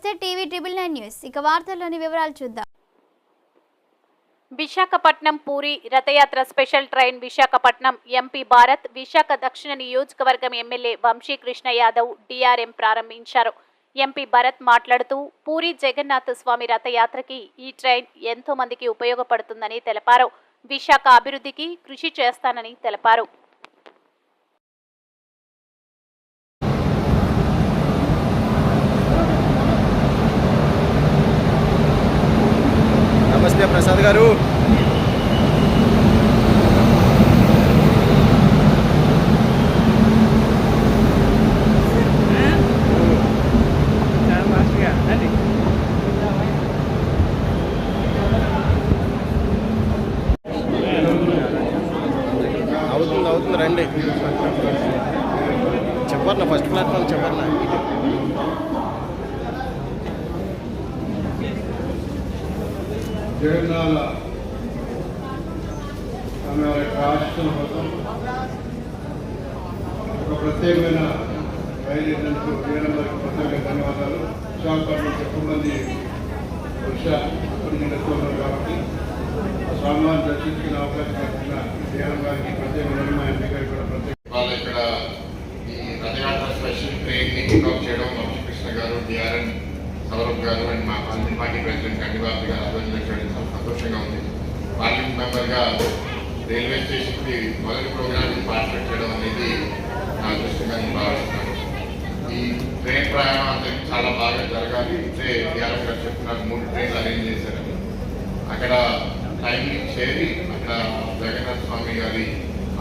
నమస్తే TV 999 news ఇక వార్తల్లోని వివరాలు చూద్దాం. Visakhapatnam Puri Rathayatra special train Visakhapatnam MP Bharat Visakha దక్షిణ నియోజకవర్గం ఎమ్మెల్యే వంశీకృష్ణ యాదవ్ డిఆర్ఎం ప్రారంభించారు. ఎంపీ భరత్ మాట్లాడుతూ పూరి జగన్నాథ స్వామి రథయాత్రకి ఈ ట్రైన్ ఎంతో మందికి ఉపయోగపడుతుందని తెలిపారు. విశాఖ అభివృద్ధికి కృషి చేస్తానని తెలిపారు. నమస్తే ప్రసాద్ గారు. అవుతుంది రండి. చెప్పన్నా ఫస్ట్ ప్లాట్ఫామ్ చెప్పన్నా. జగన్నాథ ఆమె రాష్ట్రం కోసం ఒక ప్రత్యేకమైన బయలుదేరినందుకు వీరందరికీ ప్రత్యేక ధన్యవాదాలు. విశాఖపట్నం ఎక్కువ మంది ఉన్నారు కాబట్టి స్వామివారిని దర్శించుకునే అవకాశం వచ్చిన వీరం గారికి ప్రత్యేక ధన్యవాదాలు. కూడా ప్రత్యేక ఇక్కడ ఈ రథయాత్ర స్పెషల్ ట్రైన్ ని కిక్ఆఫ్ చేయడం వంశీకృష్ణ గారు, డిఆర్ఎన్ సౌరభ్ గారు అండ్ మా పార్లమెంట్ పార్టీ ప్రెసిడెంట్ కండిబాబు గారు ఆలోచన చేయడం చాలా సంతోషంగా ఉంది. పార్లమెంట్ మెంబర్గా రైల్వే స్టేషన్కి మొదటి ప్రోగ్రామ్ పార్టిసిపేట్ చేయడం అనేది నా అదృష్టంగా నేను భావిస్తున్నాను. ఈ ట్రైన్ ప్రయాణం అందరికీ చాలా బాగా జరగాలి. ఇదే డిఆర్ఎం గారు చెప్తున్నారు 3 ట్రైన్లు అరేంజ్ చేశారని. అక్కడ టైంకి చేరి అక్కడ జగన్నాథ స్వామి గారి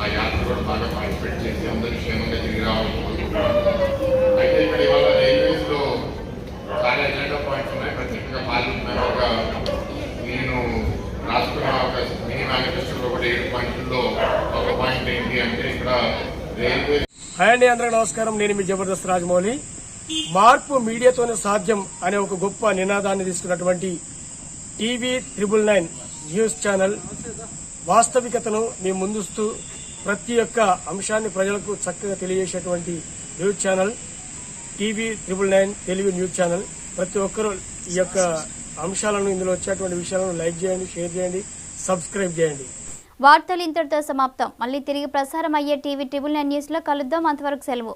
ఆ యాత్ర కూడా బాగా పార్టిసిపేట్ చేసి అందరూ క్షేమంగా తిరిగి రావాలని కోరుకుంటున్నాను. అయితే ఇక్కడ ఇవాళ రైల్వేస్ లో చాలా ఎజెండా పాయింట్స్ ఉన్నాయి. ప్రత్యేకంగా పార్లమెంట్ మెంబర్గా నేను రాసుకున్న ఒక మినీ మేనిఫెస్టోలో కూడా 7 పాయింట్లలో ఒక పాయింట్ ఏంటి అంటే ఇక్కడ రైల్వే. హాయ్ అండి, అందరికీ నమస్కారం. నేను మీ జబర్దస్త్ రాజమౌళి. మార్పు మీడియాతోనే సాధ్యం అనే ఒక గొప్ప నినాదాన్ని తీసుకున్నటువంటి టీవీ 999 న్యూస్ ఛానల్ వాస్తవికతను మీ ముందుస్తూ ప్రతి ఒక్క అంశాన్ని ప్రజలకు చక్కగా తెలియజేసేటువంటి news channel TV 999 Telugu news channel. ప్రతి ఒక్కరూ ఈ యొక్క అంశాలను, ఇందులో వచ్చేటువంటి విషయాలను లైక్ చేయండి, షేర్ చేయండి, సబ్స్క్రైబ్ చేయండి. వార్తలు ఇంతటితో సమాప్తం. మళ్ళీ తిరిగి ప్రసారం అయ్యే టీవీ 999 న్యూస్ లో కలుద్దాం. అంతవరకు సెలవు.